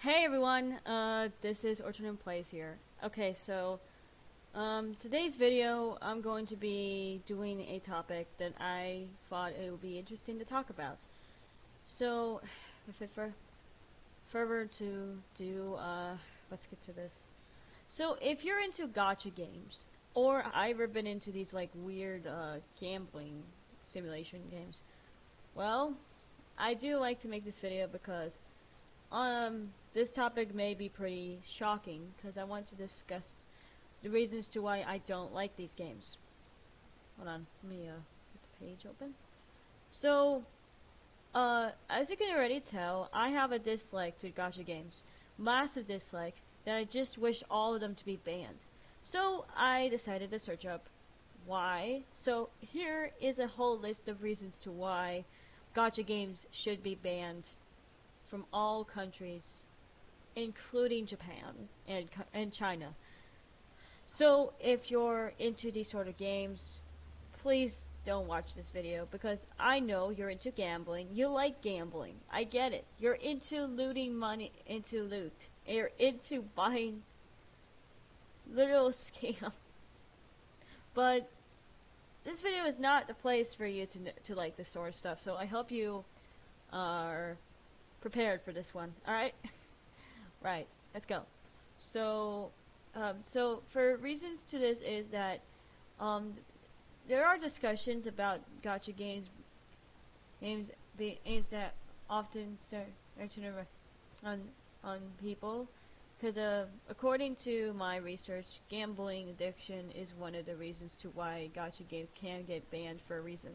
Hey everyone, this is Orchard Plays here. Okay, so today's video I'm going to be doing a topic that I thought it would be interesting to talk about. So, if it further to do, let's get to this. So, if you're into gacha games, or I've ever been into these like weird gambling simulation games, well, I do like to make this video because this topic may be pretty shocking because I want to discuss the reasons to why I don't like these games. Hold on, let me get the page open. So, as you can already tell, I have a dislike to gacha games. Massive dislike that I just wish all of them to be banned. So, I decided to search up why. So, here is a whole list of reasons to why gacha games should be banned from all countries, including Japan and China. So if you're into these sort of games, please don't watch this video because I know you're into gambling. You like gambling. I get it. You're into looting money into loot. You're into buying literal scam. But this video is not the place for you to like this sort of stuff. So I hope you are prepared for this one. Alright? Right. Let's go. So, for reasons to this is that, there are discussions about gacha games that often on people, because, according to my research, gambling addiction is one of the reasons to why gacha games can get banned for a reason.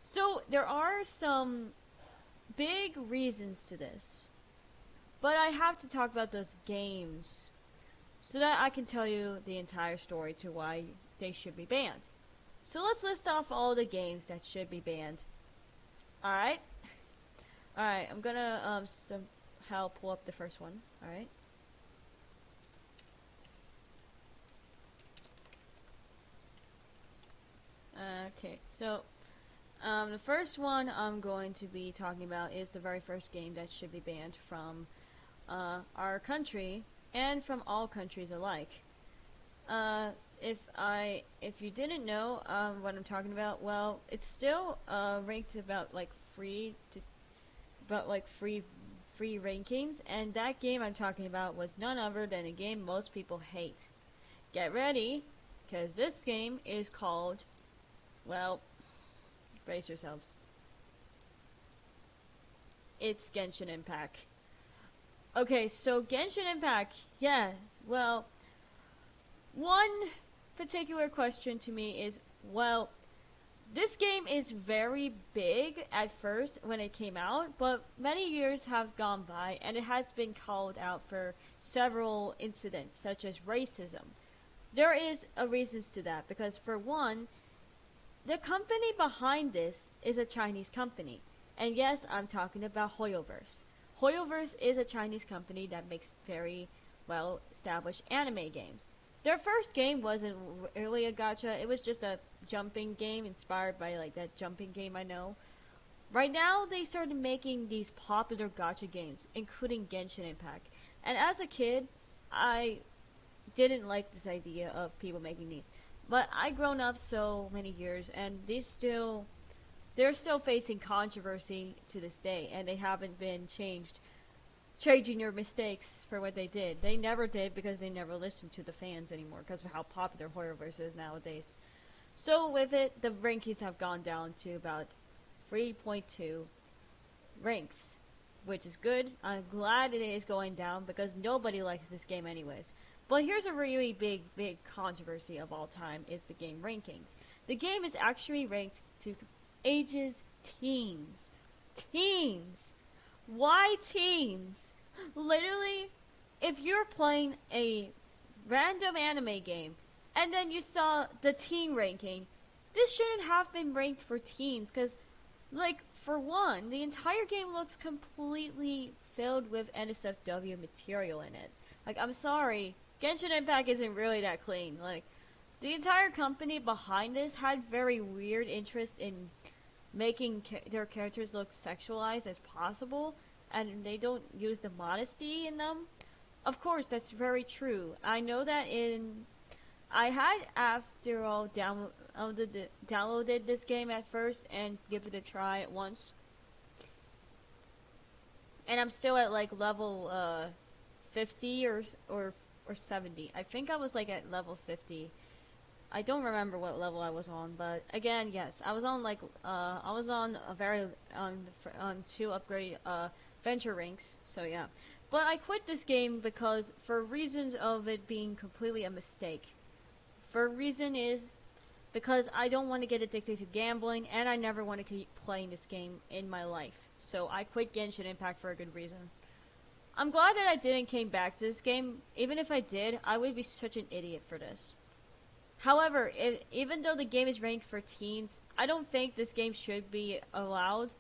So, there are some big reasons to this, but I have to talk about those games so that I can tell you the entire story to why they should be banned. So let's list off all the games that should be banned. Alright? Alright, I'm gonna somehow pull up the first one. Alright? Okay, so the first one I'm going to be talking about is the very first game that should be banned from our country and from all countries alike. If you didn't know what I'm talking about, well, it's still ranked about free rankings, and that game I'm talking about was none other than a game most people hate. Get ready, because this game is called, well, brace yourselves. It's Genshin Impact. Okay, so Genshin Impact, yeah, well, one particular question to me is, well, this game is very big at first when it came out, but many years have gone by and it has been called out for several incidents, such as racism. There is a reasons to that, because for one, the company behind this is a Chinese company. And yes, I'm talking about Hoyoverse. Hoyoverse is a Chinese company that makes very well established anime games. Their first game wasn't really a gacha, it was just a jumping game inspired by that jumping game I know. Right now, they started making these popular gacha games, including Genshin Impact. And as a kid, I didn't like this idea of people making these. But I've grown up so many years, and they're still facing controversy to this day, and they haven't been changing their mistakes for what they did. They never did, because they never listened to the fans anymore because of how popular Horrorverse is nowadays. So with it, the rankings have gone down to about 3.2 ranks, which is good. I'm glad it is going down because nobody likes this game anyways. But here's a really big controversy of all time is the game rankings. The game is actually ranked to ages teens. Teens! Why teens? Literally, if you're playing a random anime game and then you saw the teen ranking, this shouldn't have been ranked for teens because, for one, the entire game looks completely filled with NSFW material in it. I'm sorry, Genshin Impact isn't really that clean. The entire company behind this had very weird interest in making their characters look sexualized as possible, and they don't use the modesty in them. Of course, that's very true. I know that I had, after all, downloaded this game at first and give it a try at once. And I'm still at like level 50 or 70. I think I was like at level 50. I don't remember what level I was on, but again, yes, I was on like I was on a very on 2 upgrade venture ranks. So yeah, but I quit this game because for reasons of it being completely a mistake. For reason is because I don't want to get addicted to gambling, and I never want to keep playing this game in my life. So I quit Genshin Impact for a good reason. I'm glad that I didn't came back to this game. Even if I did, I would be such an idiot for this. However, even though the game is ranked for teens, I don't think this game should be allowed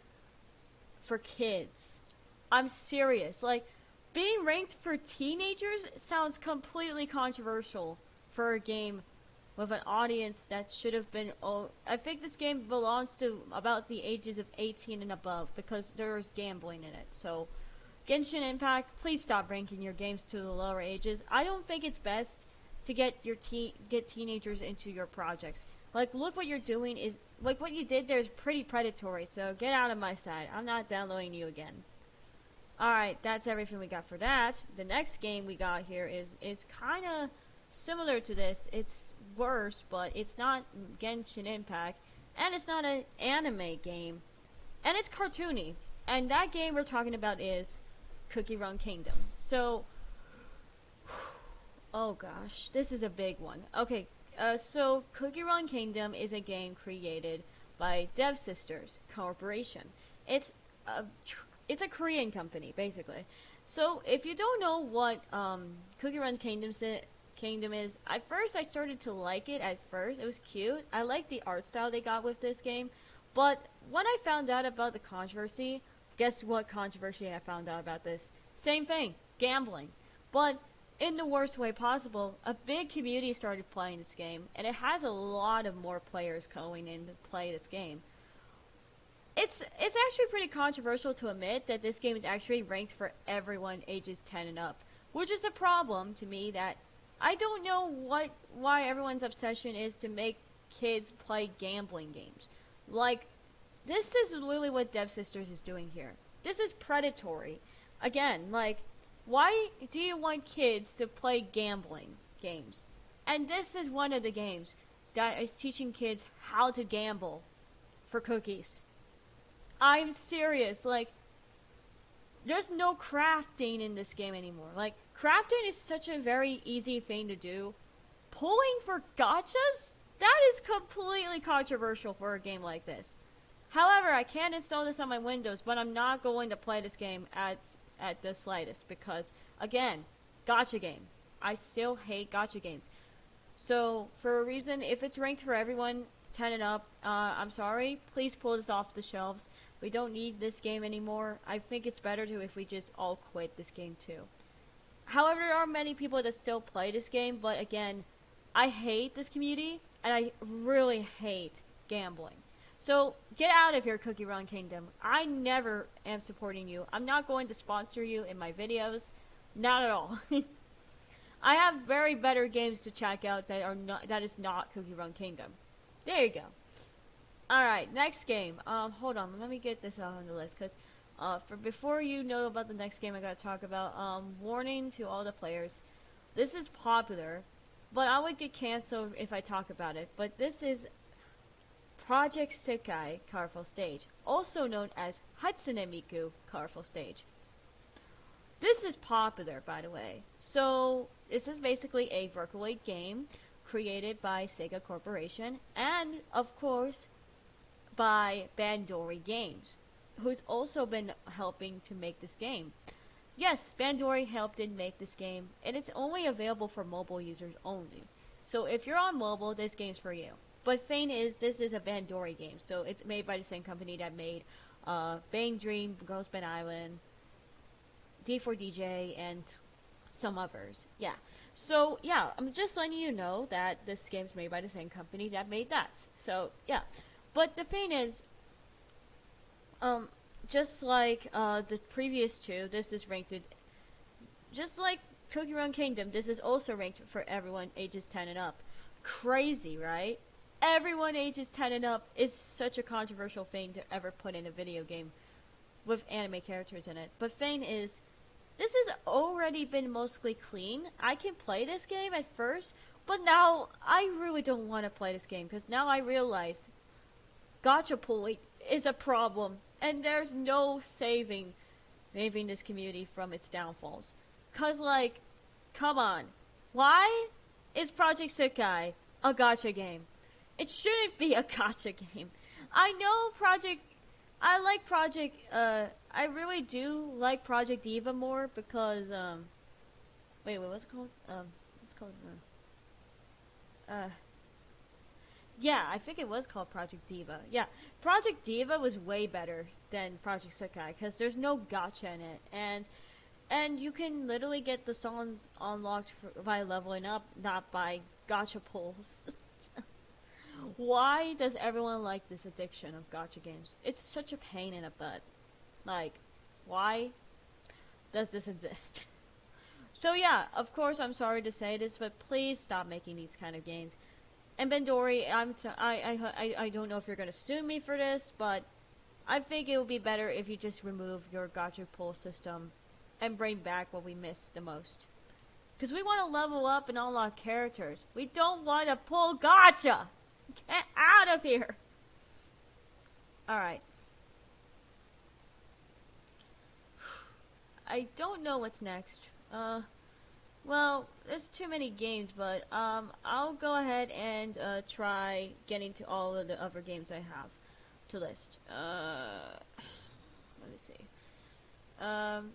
for kids. I'm serious. Like, being ranked for teenagers sounds completely controversial for a game with an audience that should have been... I think this game belongs to about the ages of 18 and above because there's gambling in it. So, Genshin Impact, please stop ranking your games to the lower ages. I don't think it's best to get teenagers into your projects. Like, look what you're doing is... Like, what you did there is pretty predatory, so get out of my side. I'm not downloading you again. Alright, that's everything we got for that. The next game we got here is kind of similar to this. It's worse, but it's not Genshin Impact, and it's not an anime game, and it's cartoony. And that game we're talking about is Cookie Run Kingdom. So, oh gosh, this is a big one. Okay, so Cookie Run Kingdom is a game created by Dev Sisters Corporation. It's a Korean company, basically. So if you don't know what Cookie Run Kingdom is, at first I started to like it. At first, it was cute. I liked the art style they got with this game. But when I found out about the controversy, guess what controversy I found out about this? Same thing, gambling. But in the worst way possible, a big community started playing this game, and it has a lot of more players going in to play this game. It's actually pretty controversial to admit that this game is actually ranked for everyone ages 10 and up, which is a problem to me that I don't know why everyone's obsession is to make kids play gambling games. Like, this is literally what Dev Sisters is doing here. This is predatory. Again, like, why do you want kids to play gambling games? And this is one of the games that is teaching kids how to gamble for cookies. I'm serious. Like, there's no crafting in this game anymore. Like, crafting is such a very easy thing to do. Pulling for gachas? That is completely controversial for a game like this. However, I can install this on my Windows, but I'm not going to play this game at the slightest because, again, gacha game. I still hate gacha games. So, for a reason, if it's ranked for everyone 10 and up, I'm sorry. Please pull this off the shelves. We don't need this game anymore. I think it's better if we just all quit this game too. However, there are many people that still play this game, but again, I hate this community, and I really hate gambling. So, get out of here, Cookie Run Kingdom. I never am supporting you. I'm not going to sponsor you in my videos. Not at all. I have very better games to check out that is not Cookie Run Kingdom. There you go. Alright, next game. Hold on, let me get this on the list, because before you know about the next game I gotta talk about, warning to all the players. This is popular, but I would get canceled if I talk about it. But this is Project Sekai Colorful Stage, also known as Hatsune Miku Colorful Stage. This is popular, by the way. So, this is basically a Vocaloid game created by Sega Corporation, and, of course, by Bandori Games, who's also been helping to make this game. Yes, Bandori helped in make this game, and it's only available for mobile users only. So if you're on mobile, this game's for you. But thing is, this is a Bandori game, so it's made by the same company that made Bang Dream, Ghostbed Island, D4DJ, and some others. Yeah. So, yeah, I'm just letting you know that this game's made by the same company that made that. So, yeah. But the thing is, just like the previous two, this is ranked. Just like Cookie Run Kingdom, this is also ranked for everyone ages 10 and up. Crazy, right? Everyone ages 10 and up is such a controversial thing to ever put in a video game with anime characters in it. But thing is, this has already been mostly clean. I can play this game at first, but now I really don't want to play this game because now I realized gacha pulling is a problem and there's no saving this community from its downfalls. Cause like, come on, why is Project Sekai a gacha game? It shouldn't be a gacha game. I know I really do like Project Diva more because, wait, what's it called? What's it called? Yeah, I think it was called Project Diva. Yeah, Project Diva was way better than Project Sekai because there's no gacha in it, and you can literally get the songs unlocked by leveling up, not by gacha pulls. Why does everyone like this addiction of gacha games? It's such a pain in the butt. Like, why does this exist? So yeah, of course I'm sorry to say this, but please stop making these kind of games. And Bendori, I don't know if you're gonna sue me for this, but I think it would be better if you just remove your gacha pull system and bring back what we missed the most. Because we want to level up and unlock characters. We don't want to pull gacha! Get out of here! Alright. I don't know what's next. Well, there's too many games, but I'll go ahead and try getting to all of the other games I have to list. Let me see.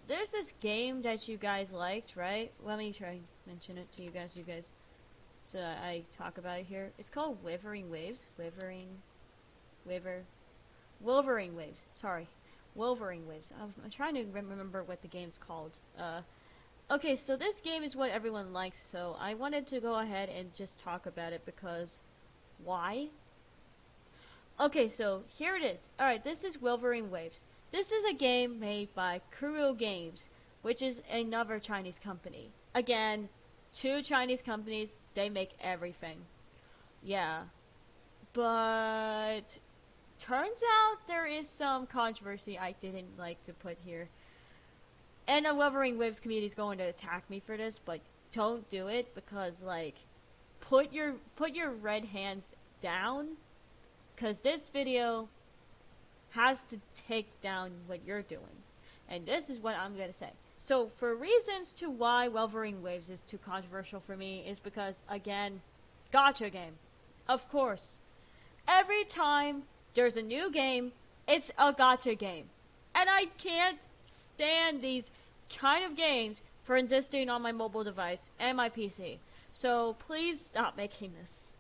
There's this game that you guys liked, right? Let me try and mention it to you guys, so I talk about it here. It's called Withering Waves. Wolvering Waves. Sorry. Wolvering Waves. I'm trying to remember what the game's called. Okay, so this game is what everyone likes, so I wanted to go ahead and just talk about it because why? Okay, so here it is. Alright, this is Wolvering Waves. This is a game made by Kuro Games, which is another Chinese company. Again, two Chinese companies, they make everything. Yeah. But turns out there is some controversy I didn't like to put here. And the Wolvering Waves community is going to attack me for this, but don't do it because, like, put your red hands down, because this video has to take down what you're doing. And this is what I'm going to say. So, for reasons to why Wolvering Waves is too controversial for me is because, again, gacha game. Of course. Every time there's a new game, it's a gacha game. And I can't stand these kind of games for existing on my mobile device and my PC. So please stop making this.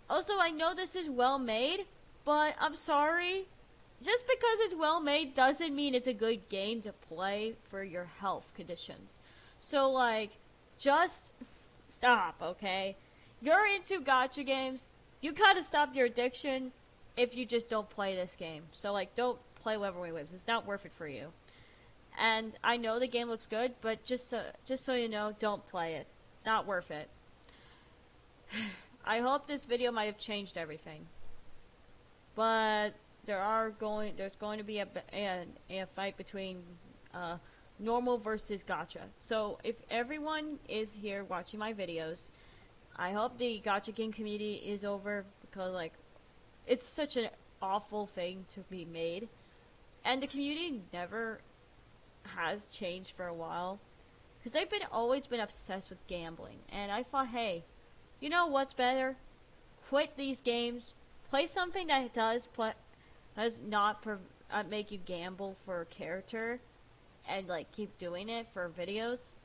Also, I know this is well made, but I'm sorry. Just because it's well made doesn't mean it's a good game to play for your health conditions. So like, just stop, okay? You're into gacha games. You gotta stop your addiction if you just don't play this game. So like, don't play Wolvering Waves. It's not worth it for you. And I know the game looks good, but just so you know, don't play it. It's not worth it. I hope this video might have changed everything. But there's going to be a fight between normal versus gacha. So if everyone is here watching my videos, I hope the gacha game community is over because like it's such an awful thing to be made, and the community never has changed for a while because they've always been obsessed with gambling. And I thought, hey, you know what's better? Quit these games. Play something that does not make you gamble for a character and like keep doing it for videos.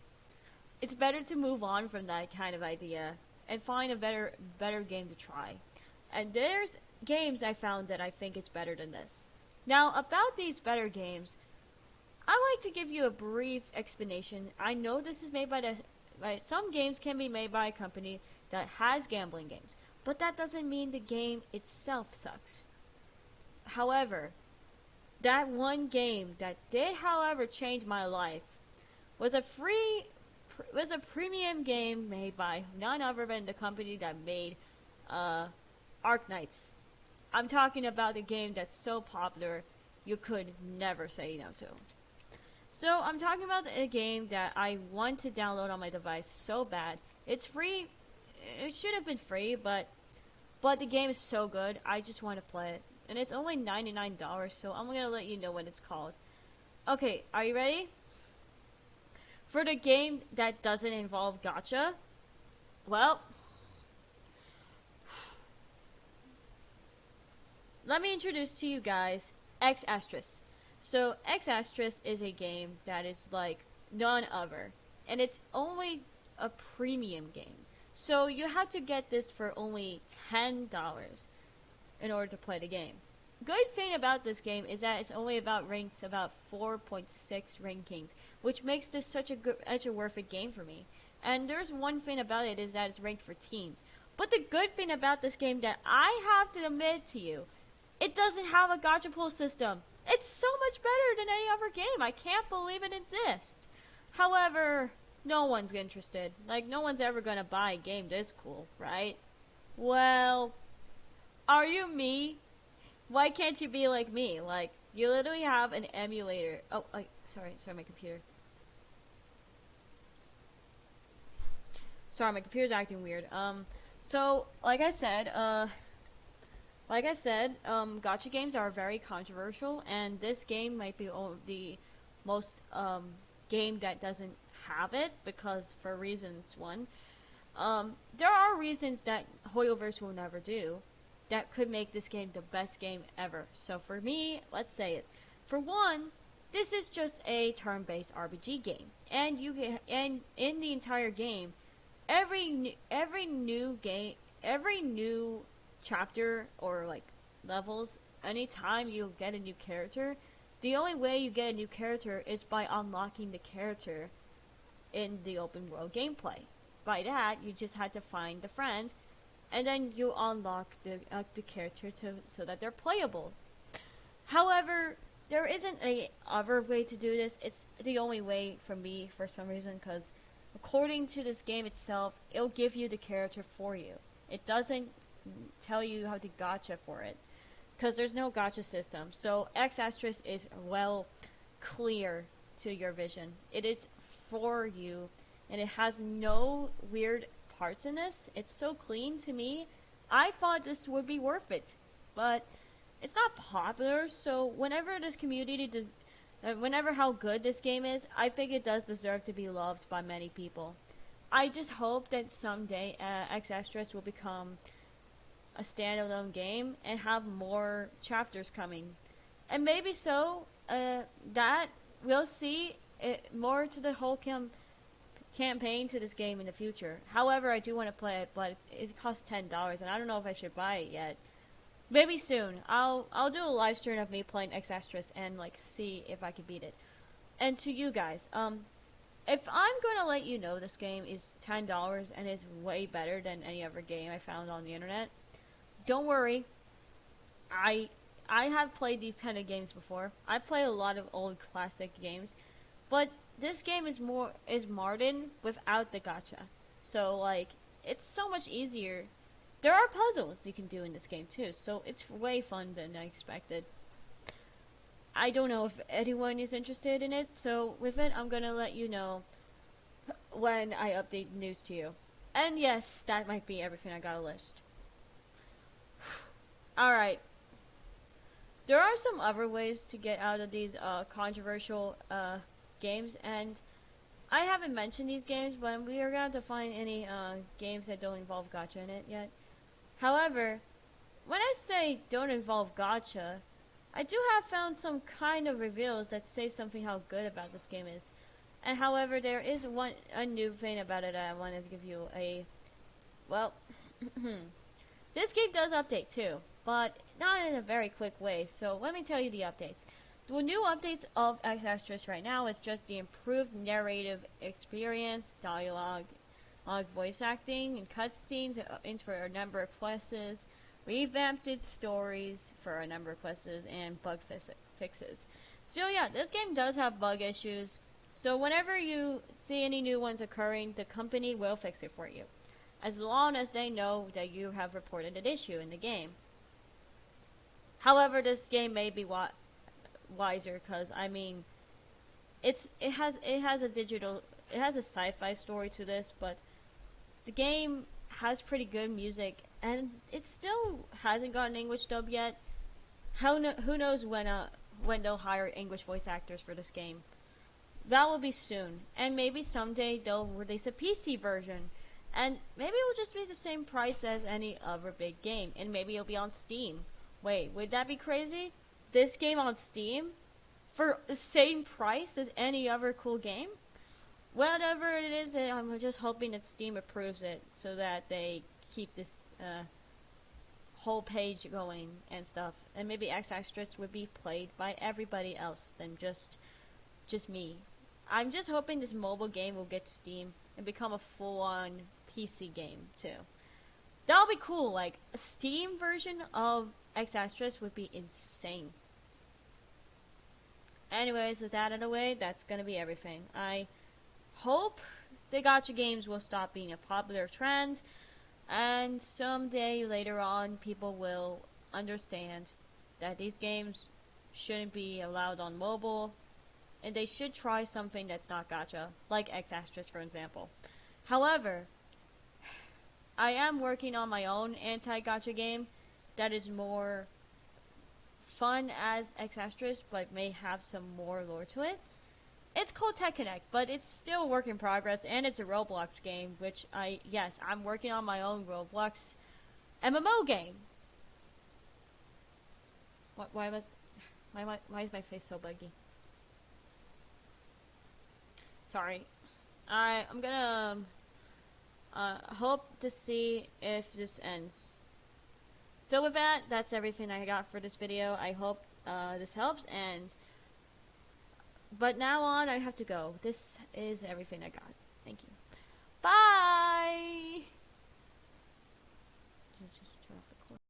It's better to move on from that kind of idea and find a better game to try. And there's games I found that I think it's better than this. Now, about these better games, I like to give you a brief explanation. I know this is made by some games can be made by a company that has gambling games, but that doesn't mean the game itself sucks. However, that one game that did, however, change my life was a premium game made by none other than the company that made Arc Knights. I'm talking about a game that's so popular you could never say no to. So I'm talking about a game that I want to download on my device so bad. It's free. It should have been free, but the game is so good. I just want to play it. And it's only $99, so I'm going to let you know what it's called. Okay, are you ready? For the game that doesn't involve gacha, well, let me introduce to you guys astris. So astris is a game that is like none other, and it's only a premium game. So you have to get this for only $10 in order to play the game. Good thing about this game is that it's only about ranks about 4.6 rankings, which makes this such a worth it game for me. And there's one thing about it is that it's ranked for teens. But the good thing about this game that I have to admit to you, it doesn't have a gacha pool system. It's so much better than any other game. I can't believe it exists. However, no one's interested. Like, no one's ever gonna buy a game this cool, right? Well, are you me? Why can't you be like me? Like, you literally have an emulator. Oh, sorry, my computer. Sorry, my computer's acting weird. So, like I said, gacha games are very controversial, and this game might be the most, game that doesn't have it, because for reasons, one, there are reasons that Hoyoverse will never do that could make this game the best game ever. So for me, let's say it. For one, this is just a turn-based RPG game, and in the entire game, every new chapter or like levels, anytime you get a new character, the only way you get a new character is by unlocking the character in the open world gameplay. By that, you just had to find the friend, and then you unlock the character so that they're playable. However, there isn't a other way to do this. It's the only way for me for some reason, because according to this game itself, it'll give you the character for you. It doesn't tell you how to gacha for it, because there's no gacha system. So astris is well clear to your vision. It is for you, and it has no weird parts in this. It's so clean to me. I thought this would be worth it, but it's not popular. So whenever this community does, whenever how good this game is, I think it does deserve to be loved by many people. I just hope that someday astris will become a standalone game and have more chapters coming, and maybe so that we'll see more to the whole campaign to this game in the future. However, I do want to play it, but it costs $10, and I don't know if I should buy it yet. Maybe soon. I'll do a live stream of me playing astris and like see if I can beat it. And to you guys, if I'm gonna let you know this game is $10 and is way better than any other game I found on the internet, don't worry. I have played these kind of games before. I play a lot of old classic games, but this game is modern without the gacha. So like, it's so much easier. There are puzzles you can do in this game too, so it's way fun than I expected. I don't know if anyone is interested in it, so with it, I'm gonna let you know when I update news to you. And yes, that might be everything I got a list. Alright. There are some other ways to get out of these controversial games, and I haven't mentioned these games, but we are going to find any games that don't involve gacha in it yet. However, when I say don't involve gacha, I do have found some kind of reveals that say something how good about this game is. And however, there is a new thing about it that I wanted to give you a... Well, this game does update too, but not in a very quick way, so let me tell you the updates. The new updates of astris right now is just the improved narrative experience, dialogue, voice acting, and cutscenes for a number of quests, revamped stories for a number of quests, and bug fixes. So yeah, this game does have bug issues. So whenever you see any new ones occurring, the company will fix it for you, as long as they know that you have reported an issue in the game. However, this game may be wiser, because I mean, it has a sci-fi story to this, but the game has pretty good music, and it still hasn't gotten English dub yet. Who knows when they'll hire English voice actors for this game? That will be soon, and maybe someday they'll release a PC version, and maybe it will just be the same price as any other big game, and maybe it'll be on Steam. Wait, would that be crazy? This game on Steam for the same price as any other cool game? Whatever it is, I'm just hoping that Steam approves it so that they keep this whole page going and stuff, and maybe X-Astris would be played by everybody else than just me. I'm just hoping this mobile game will get to Steam and become a full-on PC game too. That would be cool. Like a Steam version of X-Astris would be insane. Anyways, with that out of the way, that's gonna be everything. I hope the gacha games will stop being a popular trend, and someday later on people will understand that these games shouldn't be allowed on mobile, and they should try something that's not gacha, like X-Astris for example. However, I am working on my own anti-gacha game that is more fun as X-Astris, but may have some more lore to it. It's called techconnect, but it's still a work in progress, and it's a Roblox game, which I'm working on my own Roblox MMO game. Why is my face so buggy? Sorry. I'm gonna hope to see if this ends. So with that, that's everything I got for this video. I hope this helps, but now on I have to go. This is everything I got. Thank you. Bye!